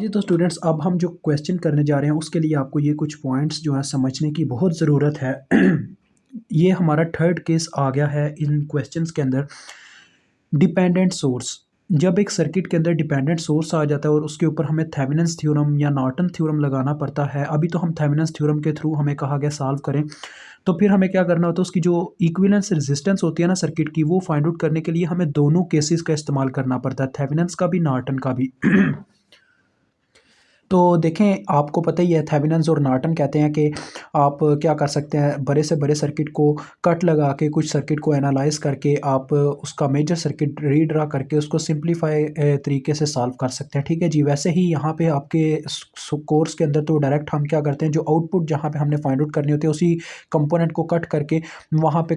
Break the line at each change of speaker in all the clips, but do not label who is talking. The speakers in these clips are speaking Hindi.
हाँ जी, तो स्टूडेंट्स अब हम जो क्वेश्चन करने जा रहे हैं उसके लिए आपको ये कुछ पॉइंट्स जो है समझने की बहुत ज़रूरत है। ये हमारा थर्ड केस आ गया है इन क्वेश्चंस के अंदर। डिपेंडेंट सोर्स, जब एक सर्किट के अंदर डिपेंडेंट सोर्स आ जाता है और उसके ऊपर हमें थेवेनिन्स थ्योरम या नॉर्टन थ्योरम लगाना पड़ता है। अभी तो हम थेवेनिन्स थ्योरम के थ्रू हमें कहा गया सॉल्व करें, तो फिर हमें क्या करना होता है, उसकी जो इक्विवेलेंस रेजिस्टेंस होती है ना सर्किट की, वो फाइंड आउट करने के लिए हमें दोनों केसेस का इस्तेमाल करना पड़ता है, थेवेनिन्स का भी नॉर्टन का भी। तो देखें, आपको पता ही है थेवेनिन्स और नॉर्टन कहते हैं कि आप क्या कर सकते हैं, बड़े से बड़े सर्किट को कट लगा के कुछ सर्किट को एनालाइज करके आप उसका मेजर सर्किट रीड्रा करके उसको सिंपलीफाई तरीके से सॉल्व कर सकते हैं। ठीक है जी। वैसे ही यहाँ पे आपके कोर्स के अंदर तो डायरेक्ट हम क्या करते हैं, जो आउटपुट जहाँ पे हमने फाइंड आउट करनी होती है उसी कंपोनेंट को कट करके वहाँ पे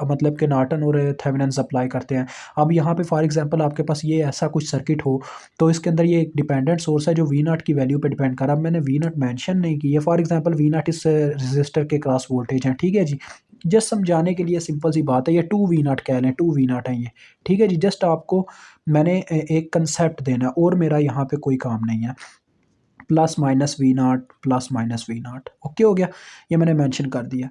मतलब कि नॉर्टन और थेवेनिन्स अप्लाई करते हैं। अब यहाँ पे फॉर एग्जांपल आपके पास ये ऐसा कुछ सर्किट हो, तो इसके अंदर ये एक डिपेंडेंट सोर्स है जो वी नॉट की वैल्यू पे डिपेंड कर रहा है। अब मैंने वी नॉट मेंशन नहीं की है। फॉर एग्जांपल वी नॉट इस रजिस्टर के क्रॉस वोल्टेज है। ठीक है जी। जस्ट समझाने के लिए सिंपल सी बात है, ये टू वी नॉट कह लें, टू वी नॉट है ये। ठीक है जी। जस्ट आपको मैंने एक कंसेप्ट देना है और मेरा यहाँ पे कोई काम नहीं है। Plus minus V naught, plus minus V naught, okay हो गया। ये मैंने मेंशन कर दिया।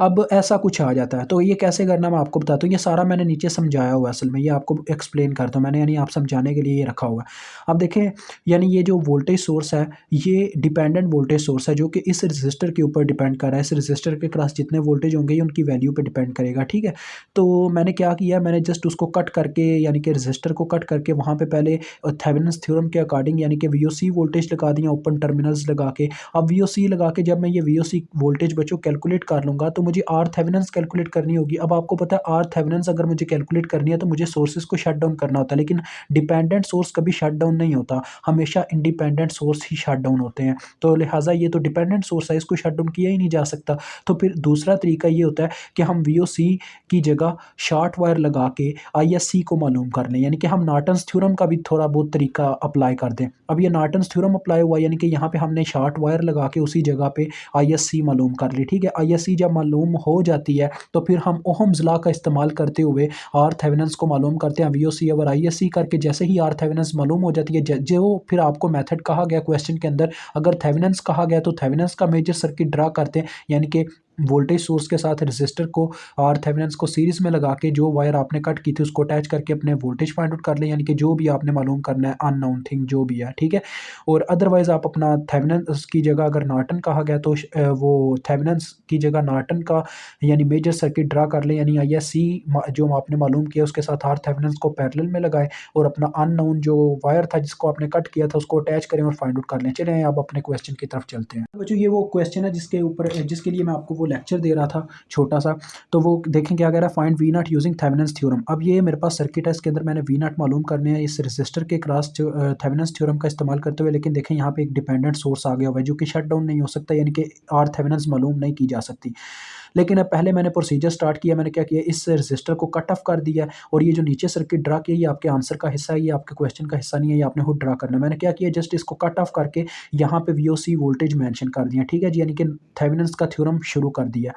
अब ऐसा कुछ आ जाता है, तो ये कैसे करना मैं आपको बताता हूँ। ये सारा मैंने नीचे समझाया हुआ है, असल में ये आपको एक्सप्लेन करता हूँ मैंने, यानी आप समझाने के लिए ये रखा हुआ है। अब देखें, यानी ये जो वोल्टेज सोर्स है ये डिपेंडेंट वोल्टेज सोर्स है जो कि इस रजिस्टर के ऊपर डिपेंड कर रहा है। इस रजिस्टर के क्रॉस जितने वोल्टेज होंगे ये उनकी वैल्यू पे डिपेंड करेगा। ठीक है। तो मैंने क्या किया, मैंने जस्ट उसको कट करके, यानी कि रजिस्टर को कट करके वहाँ पे पहले थेवेनिन्स थ्योरम के अकॉर्डिंग यानी कि वीओसी वोल्टेज लगा दिया ओपन टर्मिनल्स लगा के। अब वीओसी लगा के जब मैं ये वीओसी वोल्टेज बच्चों कैलकुलेट कर लूँगा तो मुझे आर थेवेनिन्स कैलकुलेट करनी होगी। अब आपको पता है आर थेवेनिन्स अगर मुझे कैलकुलेट करनी है तो मुझे सोर्सेज को शट डाउन करना होता है, लेकिन डिपेंडेंट सोर्स कभी शट डाउन नहीं होता, हमेशा इंडिपेंडेंट सोर्स ही शट डाउन होते हैं। तो लिहाजा ये तो डिपेंडेंट सोर्स है, इसको शट डाउन किया ही नहीं जा सकता। तो फिर दूसरा तरीका ये होता है कि हम वीओसी की जगह शॉर्ट वायर लगा के आईएससी को मालूम कर लें, यानी कि हम नॉर्टन्स थ्योरम का भी थोड़ा बहुत तरीका अप्लाई कर दें। अब ये नॉर्टन्स थ्योरम अप्लाई हुआ, यानी कि यहाँ पे हमने शॉर्ट वायर लगा के उसी जगह पे आईएससी मालूम कर ली। ठीक है। आईएससी जब मालूम हो जाती है तो फिर हम ओहम्स लॉ का इस्तेमाल करते हुए आर थेवेनिन्स को मालूम करते हैं। वीओसी और आईएससी करके जैसे ही आर थेवेनिन्स मालूम हो जाती है, जो फिर आपको मेथड कहा गया क्वेश्चन के अंदर, अगर थेवेनिन्स कहा गया तो थेवेनिन्स का मेजर सर्किट ड्रा करते हैं, यानी कि वोल्टेज सोर्स के साथ रेजिस्टर को और थेवेनिन्स को सीरीज में लगा के जो वायर आपने कट की थी उसको अटैच करके अपने वोल्टेज फाइंड आउट कर लें, यानी कि जो भी आपने मालूम करना है अननोन थिंग जो भी है। ठीक है। और अदरवाइज आप अपना थेवेनिन्स की जगह अगर नॉर्टन कहा गया तो वो थेवेनिन्स की जगह नॉर्टन का यानी मेजर सर्किट ड्रा कर लें, यानी आईएससी जो आपने मालूम किया उसके साथ आर थेवेनिन्स को पैरेलल में लगाएं और अपना अननोन जो वायर था जिसको आपने कट किया था उसको अटैच करें और फाइंड आउट कर लें। चलें अब अपने क्वेश्चन की तरफ चलते हैं बच्चों। ये वो क्वेश्चन है जिसके लिए मैं आपको वो लेक्चर दे रहा था छोटा सा। तो वो देखें क्या कह रहा है, find V naught using Thevenin's theorem. अब ये मेरे पास सर्किट है, इसके अंदर मैंने वी नॉट मालूम करने हैं इस रेजिस्टर के क्रॉस थेवेनिन्स थ्योरम का इस्तेमाल करते हुए, लेकिन देखें यहाँ पे एक डिपेंडेंट सोर्स आ गया हुआ है जो कि शट डाउन नहीं हो सकता, यानी कि आर थेवेनिन्स मालूम नहीं की जा सकती। लेकिन अब पहले मैंने प्रोसीजर स्टार्ट किया, मैंने क्या किया, इस रजिस्टर को कट ऑफ कर दिया और ये जो नीचे सर्किट ड्रा किया ये आपके आंसर का हिस्सा है, ये आपके क्वेश्चन का हिस्सा नहीं है, ये आपने खुद ड्रा करना है। मैंने क्या किया, जस्ट इसको कट ऑफ करके यहाँ पे वीओसी वोल्टेज मेंशन कर दिया। ठीक है जी। यानी कि थेवेनिन्स का थ्योरम शुरू कर दिया।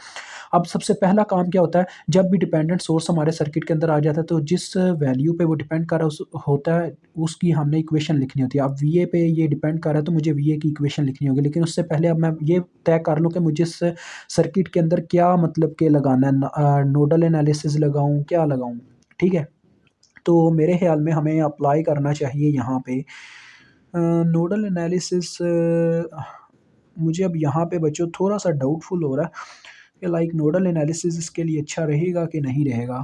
अब सबसे पहला काम क्या होता है, जब भी डिपेंडेंट सोर्स हमारे सर्किट के अंदर आ जाता है तो जिस वैल्यू पे वो डिपेंड कर रहा है होता है उसकी हमने इक्वेशन लिखनी होती है। अब वी ए पे ये डिपेंड कर रहा है तो मुझे वी ए की इक्वेशन लिखनी होगी, लेकिन उससे पहले अब मैं ये तय कर लूँ कि मुझे इस सर्किट के अंदर क्या मतलब के लगाना है, नोडल एनालिसिस लगाऊं क्या लगाऊं। ठीक है। तो मेरे ख्याल में हमें अप्लाई करना चाहिए यहाँ पे नोडल एनालिसिस। मुझे अब यहाँ पे बच्चों थोड़ा सा डाउटफुल हो रहा है कि लाइक नोडल एनालिसिस इसके लिए अच्छा रहेगा कि नहीं रहेगा।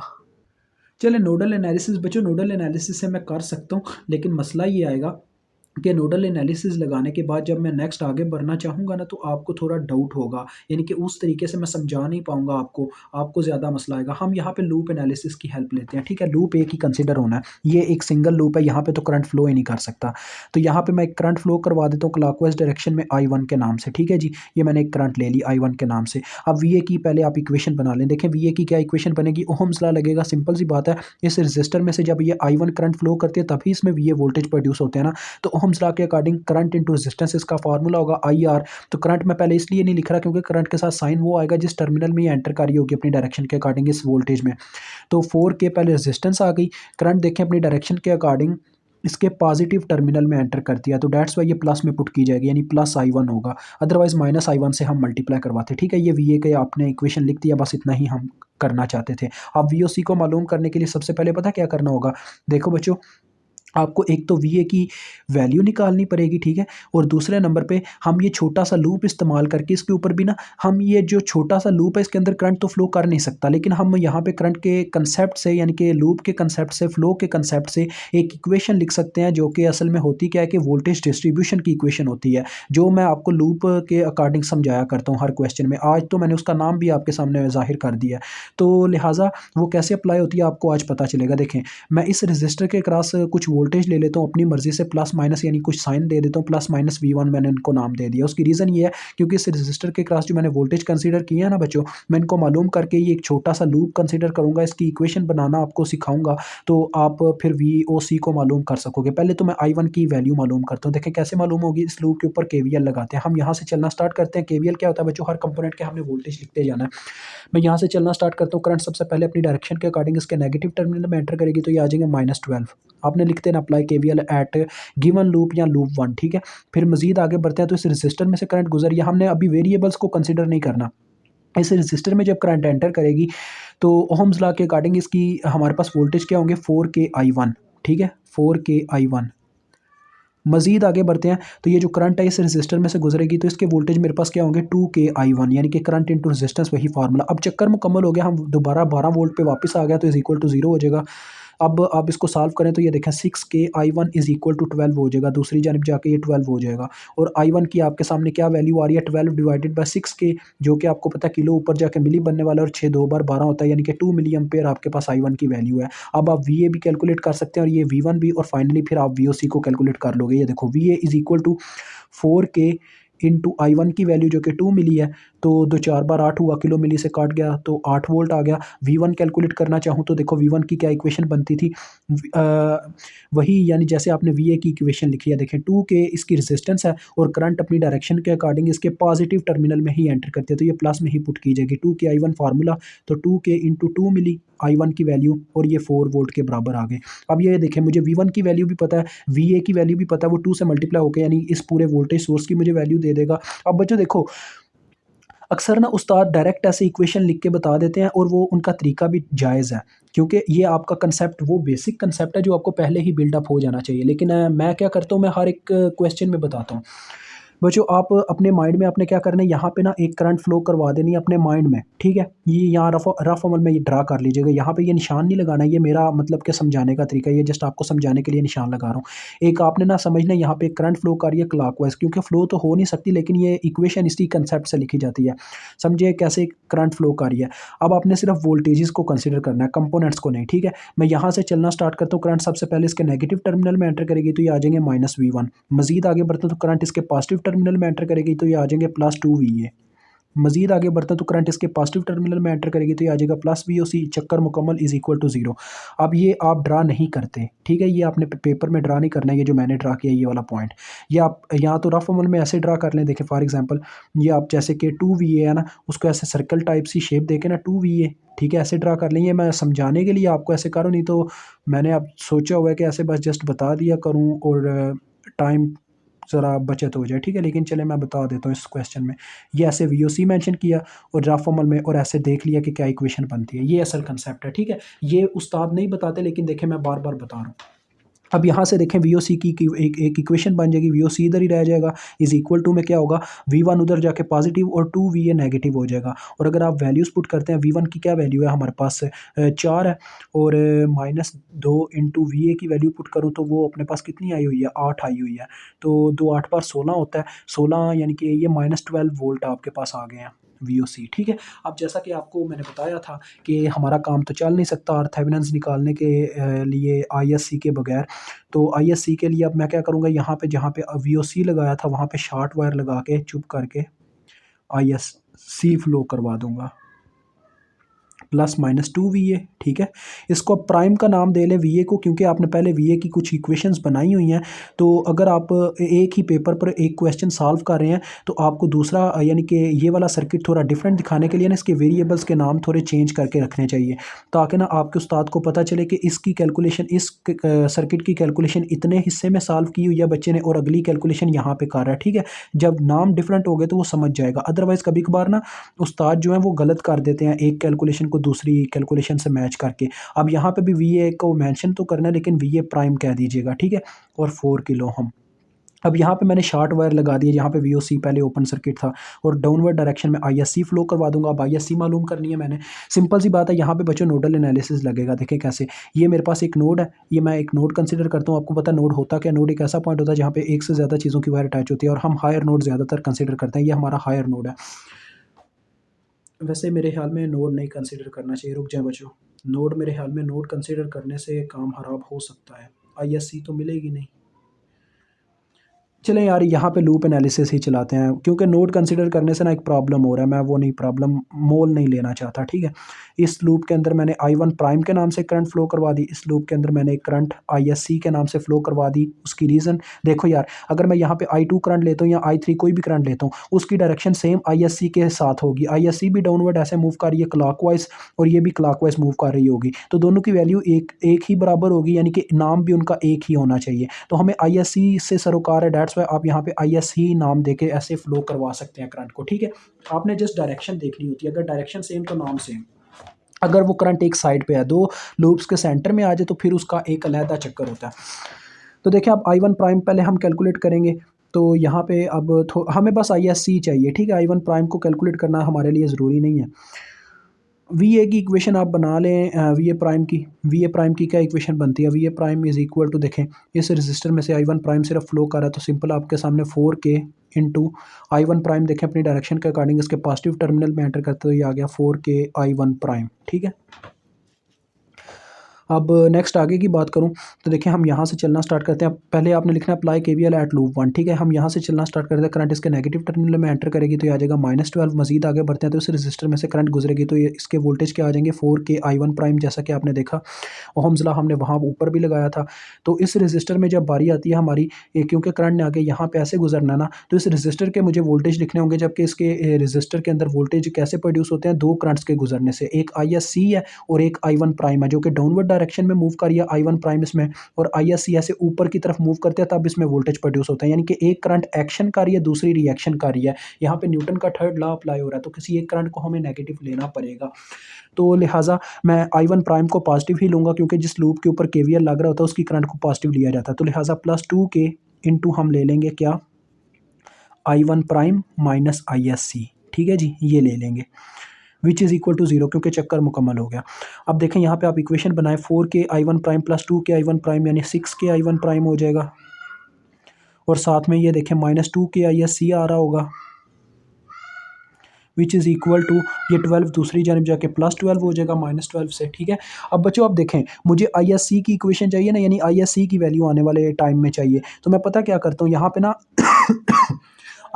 चले नोडल एनालिसिस बच्चों, नोडल एनालिसिस से मैं कर सकता हूँ, लेकिन मसला ये आएगा कि नोडल एनालिसिस लगाने के बाद जब मैं नेक्स्ट आगे बढ़ना चाहूँगा ना तो आपको थोड़ा डाउट होगा, यानी कि उस तरीके से मैं समझा नहीं पाऊँगा आपको, आपको ज़्यादा मसला आएगा। हम यहाँ पे लूप एनालिसिस की हेल्प लेते हैं। ठीक है। लूप एक ही कंसिडर होना है, ये एक सिंगल लूप है, यहाँ पे तो करंट फ्लो ही नहीं कर सकता। तो यहाँ पे मैं एक करंट फ्लो करवा देता हूँ क्लॉकवाइज डायरेक्शन में I1 के नाम से। ठीक है जी। ये मैंने एक करंट ले ली I1 के नाम से। अब वी ए की पहले आप इक्वेशन बना लें। देखें वी ए की क्या इक्वेशन बनेगी, ओहम्स लॉ लगेगा, सिंपल सी बात है। इस रजिस्टर में से जब ये I1 करंट फ्लो करती है तभी इसमें वी ए वोल्टेज प्रोड्यूस होते हैं ना, तो ओहम्स लॉ के अकॉर्डिंग करंट इनटू रेजिस्टेंस इसका फार्मूला होगा IR। तो करंट मैं पहले इसलिए नहीं लिख रहा क्योंकि करंट के साथ साइन वो आएगा जिस टर्मिनल में ये एंटर कर रही होगी अपनी डायरेक्शन के अकॉर्डिंग इस वोल्टेज में। तो 4 के पहले रेजिस्टेंस आ गई, करंट देखें अपनी डायरेक्शन के अकॉर्डिंग इसके पॉजिटिव टर्मिनल में एंटर करती है, तो दैट्स वाई ये प्लस में पुट की जाएगी, यानी प्लस I1 होगा। अदरवाइज माइनस I1 से हम मल्टीप्लाई करवाते। ठीक है, ये VA के आपने इक्वेशन लिख दिया, बस इतना ही हम करना चाहते थे। अब VOC को मालूम करने के लिए सबसे पहले पता क्या करना होगा? देखो बच्चों, आपको एक तो VA की वैल्यू निकालनी पड़ेगी, ठीक है, और दूसरे नंबर पे हम ये छोटा सा लूप इस्तेमाल करके इसके ऊपर भी ना, हम ये जो छोटा सा लूप है इसके अंदर करंट तो फ्लो कर नहीं सकता, लेकिन हम यहाँ पे करंट के कंसेप्ट से, यानी कि लूप के कंसेप्ट से, फ्लो के कंसेप्ट से एक इक्वेशन लिख सकते हैं, जो कि असल में होती क्या है कि वोल्टेज डिस्ट्रीब्यूशन की इक्वेशन होती है, जो मैं आपको लूप के अकॉर्डिंग समझाया करता हूँ हर क्वेश्चन में। आज तो मैंने उसका नाम भी आपके सामने ज़ाहिर कर दिया है, तो लिहाजा वो कैसे अप्लाई होती है आपको आज पता चलेगा। देखें, मैं इस रजिस्टर के क्रॉस कुछ वोल्टेज ले लेता हूँ अपनी मर्जी से, प्लस माइनस यानी कुछ साइन दे देता हूँ, प्लस माइनस V1 मैंने इनको नाम दे दिया। उसकी रीज़न ये है क्योंकि इस रजिस्टर के क्रॉस जो मैंने वोल्टेज कंसीडर किया है ना बच्चों, मैं इनको मालूम करके ये एक छोटा सा लूप कंसीडर करूँगा, इसकी इक्वेशन बनाना आपको सिखाऊंगा, तो आप फिर VOC को मालूम कर सकोगे। पहले तो मैं I1 की वैल्यू मालूम करता हूँ। देखें कैसे मालूम होगी, इस लूप के ऊपर KVL लगाते हैं। हम यहाँ से चलना स्टार्ट करते हैं। KVL क्या होता है बच्चों? हर कंपोनेंट के हमने वोल्टेज लिखते जाना है। मैं यहाँ से चलना स्टार्ट करता हूँ। करंट सबसे पहले अपनी डायरेक्शन के अकॉर्डिंग इसके नेगेटिव टर्मिनल में एंटर करेगी, तो ये आ जाएंगे -12। आपने लिखते हैं apply KVL at given loop या लूप 1, ठीक है। फिर मजीद आगे बढ़ते हैं, तो इस रजिस्टर में से करंट गुजर, या हमने अभी वेरिएबल्स को कंसिडर नहीं करना। इस रजिस्टर में जब करंट एंटर करेगी, तो ओहम्स लॉ के अकॉर्डिंग इसकी हमारे पास वोल्टेज क्या होंगे? 4kI1, ठीक है, 4kI1। मज़ीद आगे बढ़ते हैं, तो ये जो करंट है इस रजिस्टर में से गुजरेगी, तो इसके वोल्टेज मेरे पास क्या होंगे? 2kI1, यानी कि करंट इंटू रेजिस्टेंस, वही फार्मूला। अब चक्कर मुकम्मल हो गया, हम दोबारा 12 वोल्ट पे वापस आ गया, तो इज़ इक्वल टू 0 हो जाएगा। अब आप इसको सॉल्व करें, तो ये देखें 6kI1 इज़ इक्वल टू 12 हो जाएगा, दूसरी जानब जाके ये 12 हो जाएगा। और I1 की आपके सामने क्या वैल्यू आ रही है? 12 डिवाइडेड बाय 6k, जो कि आपको पता है किलो ऊपर जाके मिली बनने वाला है, और 6 2 बार 12 होता है, यानी कि 2 मिली एम्पेयर आपके पास I1 की वैल्यू है। अब आप VA भी कैलकुलेट कर सकते हैं, और ये V1 भी, और फाइनली फिर आप VOC को कैलकुलेट कर लोगे। ये देखो VA is equal to 4k into I1 की वैल्यू जो कि 2 मिली है, तो 2 4 बार 8 हुआ, किलो मिली से काट गया, तो 8 वोल्ट आ गया। V1 कैलकुलेट करना चाहूँ तो देखो V1 की क्या इक्वेशन बनती थी? वही, यानी जैसे आपने VA की इक्वेशन लिखी है, देखें 2k इसकी रेजिस्टेंस है, और करंट अपनी डायरेक्शन के अकॉर्डिंग इसके पॉजिटिव टर्मिनल में ही एंटर करती है, तो ये प्लस में ही पुट की जाएगी। 2kI1 फार्मूला, तो 2k इंटू 2 मिली I1 की वैल्यू, और ये 4 वोल्ट के बराबर आ गए। अब ये देखें, मुझे V1 की वैल्यू भी पता है, VA की वैल्यू भी पता है, वो 2 से मल्टीप्लाई होकर यानी इस पूरे वोल्टेज सोर्स की मुझे वैल्यू दे देगा। अब बच्चों देखो, अक्सर ना उस्ताद डायरेक्ट ऐसे इक्वेशन लिख के बता देते हैं, और वो उनका तरीका भी जायज़ है, क्योंकि ये आपका कंसेप्ट वो बेसिक कंसेप्ट है जो आपको पहले ही बिल्डअप हो जाना चाहिए। लेकिन मैं क्या करता हूँ, मैं हर एक क्वेश्चन में बताता हूँ। बच्चों, आप अपने माइंड में आपने क्या करना है, यहाँ पे ना एक करंट फ्लो करवा देनी है अपने माइंड में, ठीक है। ये यहाँ रफ रफ अमल में ये ड्रा कर लीजिएगा, यहाँ पे ये निशान नहीं लगाना है, ये मेरा मतलब कि समझाने का तरीका है, ये जस्ट आपको समझाने के लिए निशान लगा रहा हूँ। एक आपने ना समझना है, यहाँ पे एक करंट फ्लो कर रही है क्लॉकवाइज, क्योंकि फ्लो तो हो नहीं सकती, लेकिन ये इक्वेशन इसी कंसेप्ट से लिखी जाती है। समझिए कैसे करंट फ्लो कर रही है। अब आपने सिर्फ वोल्टेजेस को कंसिडर करना है, कंपोनेंट्स को नहीं, ठीक है। मैं यहाँ से चलना स्टार्ट करता हूँ। करंट सबसे पहले इसके नेगेटिव टर्मिनल में एंटर करेगी, तो ये आ जाएंगे -V1। मजीद आगे बढ़ते तो करंट इसके पॉजिटिव टर्मिनल में एंटर करेगी, तो ये आ जाएंगे +2VA। मजीद आगे बढ़ता तो करंट इसके पॉजिटिव टर्मिनल में एंटर करेगी, तो ये आ जाएगा +VOC। चक्कर मुकम्मल इज़ इक्वल टू 0। अब ये आप ड्रा नहीं करते, ठीक है, ये आपने पेपर में ड्रा नहीं करना है, ये जो मैंने ड्रा किया ये वाला पॉइंट, ये आप यहाँ तो रफ अमल में ऐसे ड्रा कर लें। देखें फॉर एग्जांपल, ये आप जैसे कि 2VA है ना, उसको ऐसे सर्कल टाइप सी शेप देके ना 2VA, ठीक है, ऐसे ड्रा कर लें। ये मैं समझाने के लिए आपको ऐसे करूँ, नहीं तो मैंने अब सोचा हुआ है कि ऐसे बस जस्ट बता दिया करूँ, और टाइम ज़रा बचत हो जाए, ठीक है। लेकिन चले मैं बता देता हूँ इस क्वेश्चन में, ये ऐसे VOC मेंशन किया और रफ अमल में, और ऐसे देख लिया कि क्या इक्वेशन बनती है। ये असल कंसेप्ट है, ठीक है। ये उस्ताद नहीं बताते, लेकिन देखें मैं बार बार बता रहा हूँ। अब यहाँ से देखें VOC की एक इक्वेशन बन जाएगी, VOC इधर ही रह जाएगा, इज़ इक्वल टू में क्या होगा, V1 उधर जाके पॉजिटिव और 2VA नेगेटिव हो जाएगा। और अगर आप वैल्यूज़ पुट करते हैं, V1 की क्या वैल्यू है हमारे पास 4 है, और -2 इंटू VA की वैल्यू पुट करूँ, तो वो अपने पास कितनी आई हुई है? 8 आई हुई है। तो 2 8 बार 16 होता है, 16 यानी कि ये -12 वोल्ट आपके पास आ गए हैं VOC, ठीक है। अब जैसा कि आपको मैंने बताया था कि हमारा काम तो चल नहीं सकता थेवेनिन्स निकालने के लिए ISC के बगैर। तो ISC के लिए अब मैं क्या करूँगा, यहाँ पे जहाँ पे VOC लगाया था वहाँ पे शॉर्ट वायर लगा के चुप करके ISC फ्लो करवा दूँगा। Plus minus two V A, ठीक है। इसको प्राइम का नाम दे लें वी ए को, क्योंकि आपने पहले वी ए की कुछ इक्वेशंस बनाई हुई हैं। तो अगर आप एक ही पेपर पर एक क्वेश्चन सॉल्व कर रहे हैं तो आपको दूसरा यानी कि ये वाला सर्किट थोड़ा डिफरेंट दिखाने के लिए ना इसके वेरिएबल्स के नाम थोड़े चेंज करके रखने चाहिए, ताकि ना आपके उस्ताद को पता चले कि इसकी कैलकुलेशन, इस सर्किट की कैलकुलेशन इतने हिस्से में सॉल्व की हुई है बच्चे ने और अगली कैलकुलेशन यहाँ पे कर रहा है, ठीक है। जब नाम डिफरेंट हो गए तो वो समझ जाएगा। अदरवाइज़ कभी कभार ना उस्ताद जो है वो गलत कर देते हैं एक कैलकुलेशन को दूसरी कैलकुलेशन से मैच करके। अब यहाँ पे भी वी ए को मेंशन तो करना है, लेकिन वी ए प्राइम कह दीजिएगा, ठीक है। और 4 किलो हम, अब यहाँ पे मैंने शॉर्ट वायर लगा दिया जहाँ पे वीओसी पहले ओपन सर्किट था, और डाउनवर्ड डायरेक्शन में आईएससी फ्लो करवा दूंगा। अब आईएससी मालूम करनी है मैंने, सिंपल सी बात है। यहाँ पे बच्चों नोडल एनालिसिस लगेगा, देखें कैसे। ये मेरे पास एक नोड है, ये मैं एक नोड कंसिडर करता हूँ। आपको पता नोड होता क्या, नोड एक ऐसा पॉइंट होता है जहाँ पे एक से ज़्यादा चीज़ों की वायर अटैच होती है, और हम हायर नोड ज़्यादातर कंसिडर करते हैं। ये हमारा हायर नोड है। वैसे मेरे ख्याल में नोड नहीं कंसिडर करना चाहिए, रुक जाए बच्चों। नोड मेरे ख्याल में नोड कंसिडर करने से काम खराब हो सकता है, आईएससी तो मिलेगी नहीं। चलें यार, यहाँ पे लूप एनालिसिस ही चलाते हैं, क्योंकि नोड कंसिडर करने से ना एक प्रॉब्लम हो रहा है, मैं वो नहीं प्रॉब्लम मोल नहीं लेना चाहता, ठीक है। इस लूप के अंदर मैंने I1 प्राइम के नाम से करंट फ्लो करवा दी, इस लूप के अंदर मैंने करंट ISC के नाम से फ्लो करवा दी। उसकी रीज़न देखो यार, अगर मैं यहाँ पे I2 करंट लेता हूँ या I3 कोई भी करंट लेता हूँ, उसकी डायरेक्शन सेम ISC के साथ होगी। ISC भी डाउनवर्ड ऐसे मूव कर रही है क्लॉकवाइज, और ये भी क्लॉकवाइज मूव कर रही होगी, तो दोनों की वैल्यू एक एक ही बराबर होगी, यानी कि नाम भी उनका एक ही होना चाहिए। तो हमें ISC से सरोकार है, डेट्स वाई आप यहाँ पे ISC नाम देके ऐसे फ्लो करवा सकते हैं करंट को, ठीक है। आपने जस्ट डायरेक्शन देखनी होती है, अगर डायरेक्शन सेम तो नाम सेम। अगर वो करंट एक साइड पे है, दो लूप्स के सेंटर में आ जाए, तो फिर उसका एक अलहदा चक्कर होता है। तो देखिए अब I1 प्राइम पहले हम कैलकुलेट करेंगे। तो यहाँ पे अब हमें बस ISC चाहिए, ठीक है। I1 प्राइम को कैलकुलेट करना हमारे लिए ज़रूरी नहीं है। वी ए की इक्वेशन आप बना लें, वी ए प्राइम की क्या इक्वेशन बनती है, V A prime is equal to, देखें इस रजिस्टर में से I1 प्राइम सिर्फ फ्लो कर रहा है, तो सिंपल आपके सामने 4K इंटू I1 प्राइम, देखें अपनी डायरेक्शन के अकॉर्डिंग इसके पॉजिटिव टर्मिनल में एंटर करते हुए आ गया 4K I1 प्राइम, ठीक है। अब नेक्स्ट आगे की बात करूं तो देखिए हम यहाँ से चलना स्टार्ट करते हैं। पहले आपने लिखना है अप्लाई केवीएल एट लूप 1, ठीक है। हम यहाँ से चलना स्टार्ट करते हैं, करंट इसके नेगेटिव टर्मिनल में एंटर करेगी तो ये आ जाएगा -12। मजीद आगे बढ़ते हैं तो इस रजिस्टर में से करंट गुजरेगी, तो ये इसके वोल्टेज क्या आ जाएंगे 4K I1 प्राइम, जैसा कि आपने देखा ओहम्स लॉ हमने वहाँ ऊपर भी लगाया था। तो इस रजिस्टर में जब बारी आती है हमारी, क्योंकि करंट ने आगे यहाँ पे ऐसे गुजरना ना, तो इस रजिस्टर के मुझे वोल्टेज लिखने होंगे, जबकि इसके रजिस्टर के अंदर वोल्टेज कैसे प्रोड्यूस होते हैं, दो करंट्स के गुजरने से, एक ISC है और एक I1 प्राइम है, जो कि डाउनवर्ड डायरेक्शन में मूव कर रही है I1 प्राइम इसमें, और ISC ऐसे ऊपर की तरफ मूव करते हैं, तब इसमें वोल्टेज प्रोड्यूस होता है। यानी कि एक करंट एक्शन कर रही है, दूसरी रिएक्शन कर रही है। यहाँ पे न्यूटन का थर्ड लॉ अप्लाई हो रहा है, तो किसी एक करंट को हमें नेगेटिव लेना पड़ेगा। तो लिहाजा मैं I1 प्राइम को पॉजिटिव ही लूँगा, क्योंकि जिस लूप के ऊपर केवीएल लग रहा होता है उसकी करंट को पॉजिटिव लिया जाता है। तो लिहाजा +2K इंटू हम ले लेंगे क्या, I1 प्राइम माइनस ISC, ठीक है जी, ये ले लेंगे, विच इज़ इक्वल टू 0, क्योंकि चक्कर मुकम्मल हो गया। अब देखें यहाँ पे आप इक्वेशन बनाएं, 4K I1 prime plus 2K I1 prime यानी 6K I1 प्राइम हो जाएगा, और साथ में ये देखें -2K ISC आ रहा होगा, विच इज़ इक्वल टू ये 12 दूसरी जानब जाके +12 हो जाएगा -12 से, ठीक है। अब बच्चों आप देखें, मुझे ISC की इक्वेशन चाहिए ना, यानी ISC की वैल्यू आने वाले टाइम में चाहिए। तो मैं पता क्या करता हूँ, यहाँ पे ना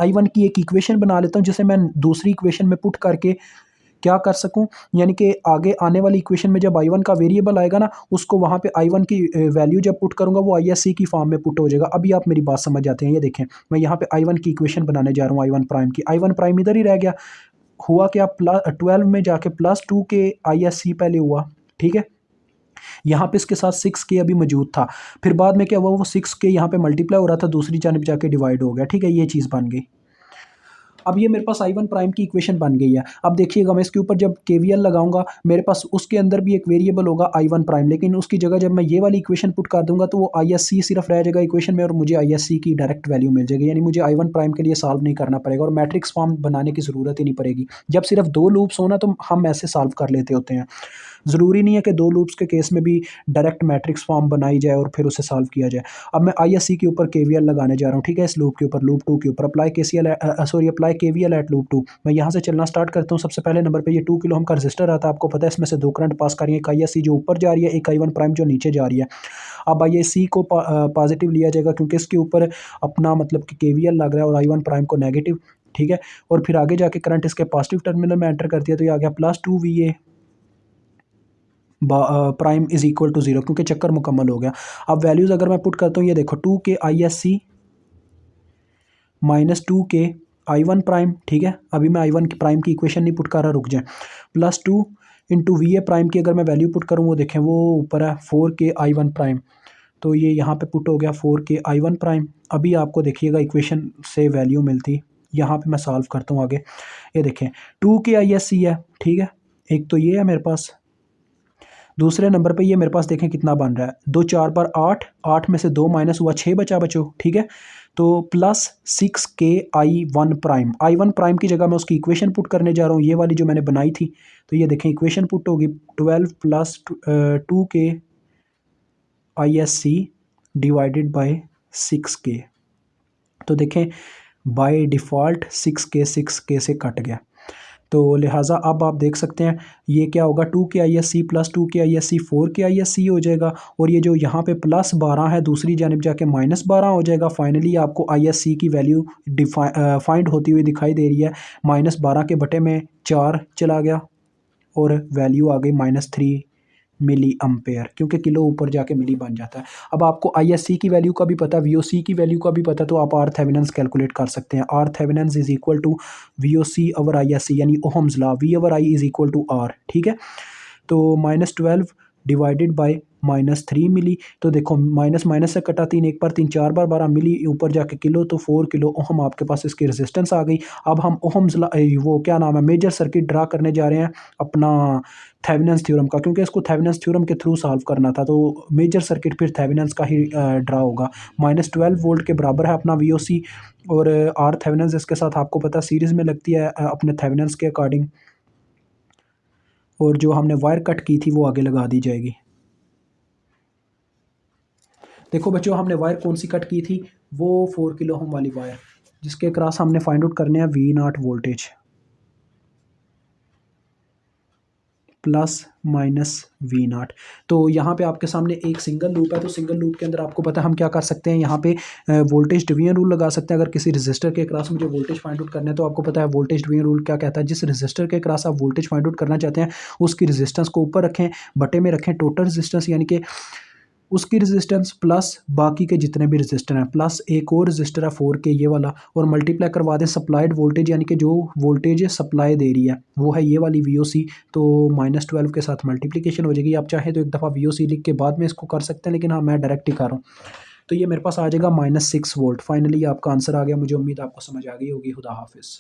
I1 की एक इक्वेशन बना लेता हूँ, जिसे मैं दूसरी इक्वेशन में पुट करके क्या कर सकूं, यानी कि आगे आने वाली इक्वेशन में जब I1 का वेरिएबल आएगा ना, उसको वहाँ पे I1 की वैल्यू जब पुट करूँगा वो ISC की फॉर्म में पुट हो जाएगा। अभी आप मेरी बात समझ जाते हैं। ये देखें, मैं यहाँ पे I1 की इक्वेशन बनाने जा रहा हूँ, I1 प्राइम की। I1 प्राइम इधर ही रह गया, हुआ क्या, 12 में जाके +2K ISC पहले हुआ, ठीक है। यहाँ पे इसके साथ 6K अभी मौजूद था, फिर बाद में क्या हुआ, वो 6K यहाँ पे मल्टीप्लाई हो रहा था, दूसरी जानब जाके डिवाइड हो गया, ठीक है। ये चीज़ बन गई। अब ये मेरे पास I1 प्राइम की इक्वेशन बन गई है। अब देखिएगा, मैं इसके ऊपर जब KVL लगाऊंगा, मेरे पास उसके अंदर भी एक वेरिएबल होगा I1 प्राइम, लेकिन उसकी जगह जब मैं ये वाली इक्वेशन पुट कर दूंगा तो वो ISC सिर्फ रह जाएगा इक्वेशन में, और मुझे ISC की डायरेक्ट वैल्यू मिल जाएगी। यानी मुझे I1 प्राइम के लिए सॉल्व नहीं करना पड़ेगा, और मैट्रिक्स फॉर्म बनाने की ज़रूरत ही नहीं पड़ेगी। जब सिर्फ दो लूप्स होना तो हम ऐसे सॉल्व कर लेते होते हैं। ज़रूरी नहीं है कि दो लूप्स के केस में भी डायरेक्ट मैट्रिक्स फॉर्म बनाई जाए और फिर उसे सॉल्व किया जाए। अब मैं ISC के ऊपर KVL लगाने जा रहा हूँ, ठीक है। इस लूप के ऊपर, लूप 2 के ऊपर अप्लाई KVL एट लूप 2। मैं यहाँ से चलना स्टार्ट करता हूँ। सबसे पहले नंबर पे ये 2 किलो ओम का रजिस्टर आता है, आपको पता है इसमें से दो करंट पास कर रही है, एक ISC जो ऊपर जा रही है, एक I1 प्राइम जो नीचे जा रही है। अब ISC को पॉजिटिव लिया जाएगा, क्योंकि इसके ऊपर अपना मतलब कि KVL लग रहा है, और I1 प्राइम को नेगेटिव, ठीक है। और फिर आगे जाके करंट इसके पॉजिटिव टर्मिनल में एंटर करती है, तो ये आ गया +2 VA prime is equal to 0, क्योंकि चक्कर मुकम्मल हो गया। अब वैल्यूज़ अगर मैं पुट करता हूँ, ये देखो 2k ISC minus 2k I1 prime, ठीक है। अभी मैं I1 की प्राइम की इक्वेशन नहीं पुट कर रहा, रुक जाए। प्लस 2 इंटू VA प्राइम की अगर मैं वैल्यू पुट करूँ, वो देखें वो ऊपर है 4k I1 प्राइम, तो ये यहाँ पे पुट हो गया 4k I1 प्राइम। अभी आपको देखिएगा इक्वेशन से वैल्यू मिलती, यहाँ पे मैं सॉल्व करता हूँ आगे। ये देखें 2k ISC है, ठीक है, एक तो ये है मेरे पास। दूसरे नंबर पे ये मेरे पास देखें कितना बन रहा है, 2 4 पर 8, 8 में से 2 माइनस हुआ 6 बचा बच्चों, ठीक है। तो plus 6k I1 prime, I1 prime की जगह मैं उसकी इक्वेशन पुट करने जा रहा हूँ, ये वाली जो मैंने बनाई थी। तो ये देखें इक्वेशन पुट होगी 12 plus 2k ISC divided by 6k। तो देखें बाय डिफ़ॉल्ट 6k से कट गया, तो लिहाजा अब आप देख सकते हैं ये क्या होगा, 2k ISC plus 2k ISC 4k ISC हो जाएगा, और ये जो यहाँ पे प्लस 12 है दूसरी जानब जाके माइनस 12 हो जाएगा। फाइनली आपको ISC की वैल्यू फाइंड होती हुई दिखाई दे रही है, माइनस 12 के बटे में 4 चला गया और वैल्यू आ गई -3 मिली अम्पेयर, क्योंकि किलो ऊपर जाके मिली बन जाता है। अब आपको ISC की वैल्यू का भी पता, VOC की वैल्यू का भी पता, तो आप आर थेवेनिन्स कैलकुलेट कर सकते हैं। R Thevenin's is equal to VOC over ISC, यानी ohm's law, V over I is equal to R, ठीक है। तो -12 डिवाइडेड बाय -3 मिली, तो देखो माइनस माइनस से कटा 3, 1 पर 3, 4 बार 12 मिली, ऊपर जाके किलो, तो 4 किलो ओहम आपके पास इसकी रेजिस्टेंस आ गई। अब हम ओहम्स वो क्या नाम है, मेजर सर्किट ड्रा करने जा रहे हैं अपना थेवेनिन्स थ्योरम का, क्योंकि इसको थेवेनिन्स थ्योरम के थ्रू सॉल्व करना था, तो मेजर सर्किट फिर थेवेनिन्स का ही ड्रा होगा। -12 वोल्ट के बराबर है अपना VOC, और आर थेवेनिन्स इसके साथ आपको पता सीरीज़ में लगती है अपने थेवेनिन्स के अकॉर्डिंग, और जो हमने वायर कट की थी वो आगे लगा दी जाएगी। देखो बच्चों हमने वायर कौन सी कट की थी, वो 4 किलो ओम वाली वायर, जिसके क्रॉस हमने फाइंड आउट करने हैं V0 voltage plus minus V0। तो यहाँ पे आपके सामने एक सिंगल लूप है, तो सिंगल लूप के अंदर आपको पता है हम क्या कर सकते हैं, यहाँ पे वोल्टेज डिवीजन रूल लगा सकते हैं। अगर किसी रेजिस्टर के क्रॉस मुझे वोल्टेज फाइंड आउट करना है, तो आपको पता है वोल्टेज डिवीजन रूल क्या कहता है, जिस रेजिस्टर के क्रॉस आप वोल्टेज फाइंड आउट करना चाहते हैं उसकी रेजिस्टेंस को ऊपर रखें, बटे में रखें टोटल रेजिस्टेंस, यानी कि उसकी रेजिस्टेंस प्लस बाकी के जितने भी रेजिस्टर हैं, प्लस एक और रेजिस्टर है 4k ये वाला, और मल्टीप्लाई करवा दें सप्लाइड वोल्टेज, यानी कि जो वोल्टेज सप्लाई दे रही है वो है ये वाली VOC, तो -12 के साथ मल्टीप्लिकेशन हो जाएगी। आप चाहें तो एक दफ़ा VOC लिख के बाद में इसको कर सकते हैं, लेकिन हाँ मैं डायरेक्ट ही कर रहा हूँ। तो ये मेरे पास आ जाएगा -6 वोल्ट। फाइनली आपका आंसर आ गया, मुझे उम्मीद आपको समझ आ गई होगी। खुदा हाफिज़।